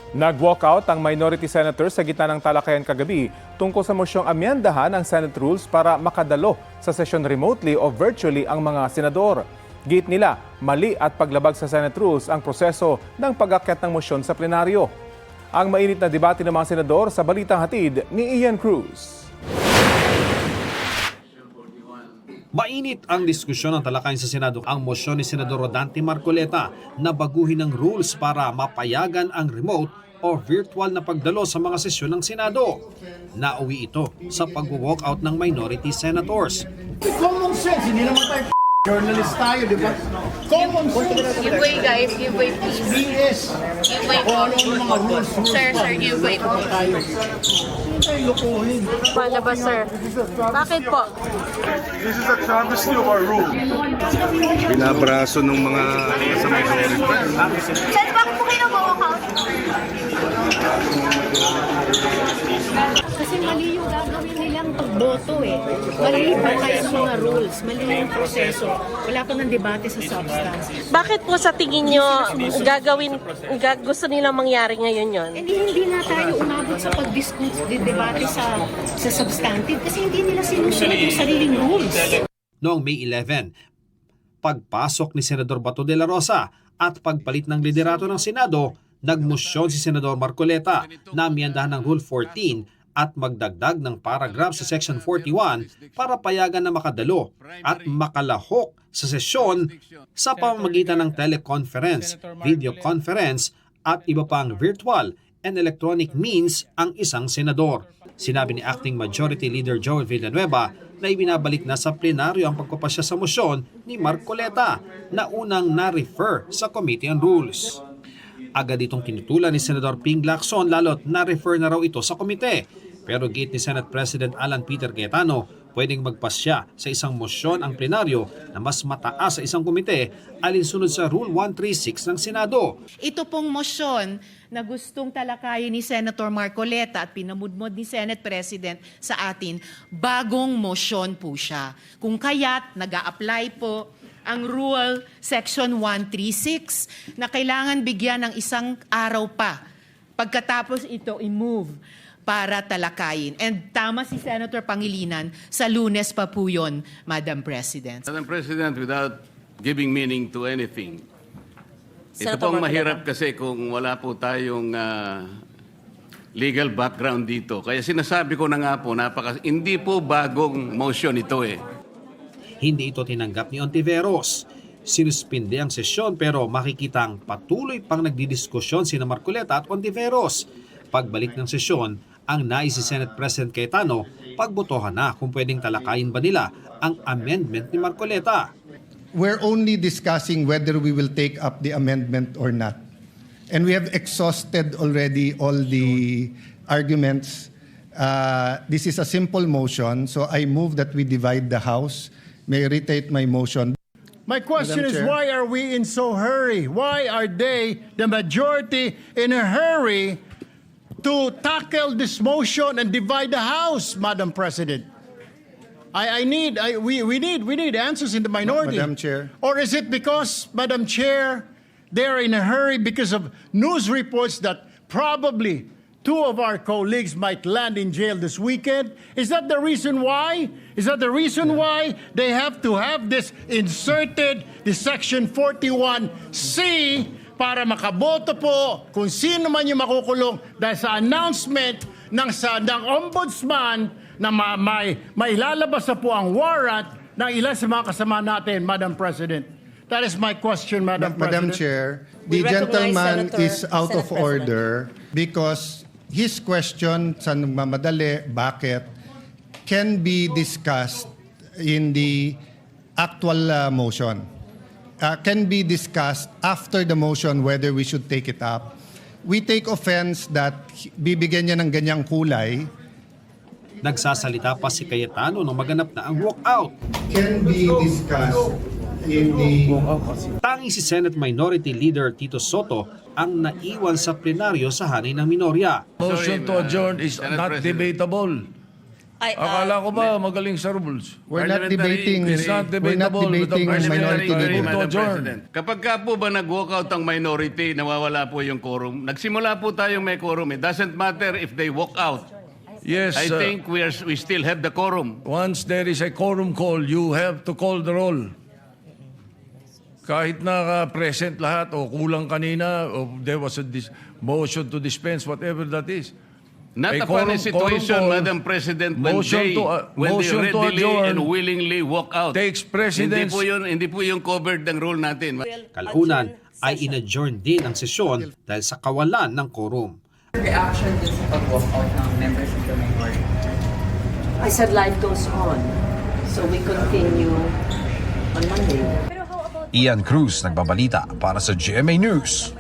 Nag-walkout ang minority senators sa gitna ng talakayan kagabi tungkol sa mosyong amyendahan ang Senate rules para makadalo sa sesyon remotely o virtually ang mga senador. Git nila, mali at paglabag sa Senate rules ang proseso ng pag-akyat ng mosyon sa plenaryo. Ang mainit na debate ng mga senador sa Balitang Hatid ni Ian Cruz. Mainit ang diskusyon ng talakayan sa Senado ang mosyon ni Senador Rodante Marcoleta na baguhin ang rules para mapayagan ang remote o virtual na pagdalo sa mga sesyon ng Senado. Nauwi ito sa pag-walkout ng minority senators. Common sense, hindi naman tayo journalist tayo, di ba? Common sense. Give way, guys. Give way, please. BS. Give way po. Ano yung mga rules? Sir, give way po. Tayo. Hindi tayo lukuhin. Palabas, sir. Bakit po? This is a travesty of our rule. Binabraso ng mga kasamay sa Sir, bakit po kayo nag-walkout? Kasi mali yung gagawin nilang pagboto eh. Mali pa kaya mga rules, mali yung proseso. Wala pa ng debate sa substance. Bakit po sa tingin nyo gusto nilang mangyari ngayon yon? Hindi na tayo umabot sa pag-debate sa substantive kasi hindi nila sinusunod yung sariling rules. Noong May 11, pagpasok ni Senador Bato de la Rosa at pagpalit ng liderato ng Senado, nagmosyon si Senador Marcoleta na amyendahan ng Rule 14 at magdagdag ng paragraph sa Section 41 para payagan na makadalo at makalahok sa sesyon sa pamamagitan ng teleconference, video conference at iba pang virtual and electronic means ang isang senador. Sinabi ni Acting Majority Leader Joel Villanueva na ibinabalik na sa plenaryo ang pagpapasya sa mosyon ni Marcoleta na unang na-refer sa Committee on Rules. Agad itong tinutulan ni Senador Ping Lacson lalo't na-refer na raw ito sa komite. Pero gate ni Senate President Alan Peter Cayetano, pwedeng magpasya sa isang mosyon ang plenaryo na mas mataas sa isang komite alinsunod sa Rule 136 ng Senado. Ito pong motion na gustong talakayin ni Senator Marcoleta at pinamudmod ni Senate President sa atin, bagong motion po siya. Kung kaya't nag-a-apply po ang Rule Section 136 na kailangan bigyan ng isang araw pa pagkatapos ito i-move para talakayin. And tama si Senator Pangilinan, sa Lunes pa po yun, Madam President. Madam President, without giving meaning to anything, ito Senator pong Marcoleta. mahirap kasi kung wala po tayong legal background dito. Kaya sinasabi ko na nga po, hindi po bagong motion ito eh. Hindi ito tinanggap ni Ontiveros. Sinuspinde ang sesyon pero makikitang patuloy pang nagdidiskusyon sina Marcoleta at Ontiveros. Pagbalik ng sesyon, ang nais si Senate President Cayetano, pagbotohan na kung pwedeng talakayin ba nila ang amendment ni Marcoleta. We're only discussing whether we will take up the amendment or not. And we have exhausted already all the arguments. This is a simple motion, so I move that we divide the House. May I reiterate my motion. My question Madam is, Chair. why are we in so hurry? Why are they, the majority, in a hurry to tackle this motion and divide the House, Madam President? We need answers in the minority. Madam Chair. Or is it because, Madam Chair, they're in a hurry because of news reports that probably two of our colleagues might land in jail this weekend? Is that the reason why? Is that the reason why they have to have this inserted, the Section 41C, para makaboto po kung sino man yung makukulong dahil sa announcement ng ombudsman na may lalabas na po ang warrant ng ilan sa mga kasama natin, Madam President. That is my question, Madam Madam President. Chair, We the recognize gentleman Senator- is out Senate of order because his question sa nagmamadali, bakit, can be discussed in the actual motion. Can be discussed after the motion whether we should take it up. We take offense that bibigyan niya ng ganyang kulay. Nagsasalita pa si Cayetano nung maganap na ang walkout. Can be discussed in the... Tanging si Senate Minority Leader Tito Soto ang naiwan sa plenaryo sa hanay ng minorya. Motion to adjourn is Senate not President. debatable. Akala ko ba magaling sa rules? We're not Parliamentary debating, inquiry. It's not we're not debatable with the debating President. minority Very leader. good. Madam adjourn. President. Kapag ka po ba nag-walk out ang minority, nawawala po yung quorum. Nagsimula po tayong may quorum. It doesn't matter if they walk out. Yes, I think we still have the quorum. once there is a quorum call, you have to call the roll. Kahit na present lahat o kulang kanina o there was a motion to dispense, whatever that is. Not A upon a quorum situation, call, Madam President, when motion they, to- when they motion to readily adjourn and willingly walk out. takes precedence. Hindi po yung covered ng rule natin. Kalaunan ay in-adjourn din ang sesyon dahil sa kawalan ng quorum. Reaction dun sa pag-walk out ng members of the minority? I said life goes on. So we continue on Monday. Ian Cruz nagbabalita para sa GMA News.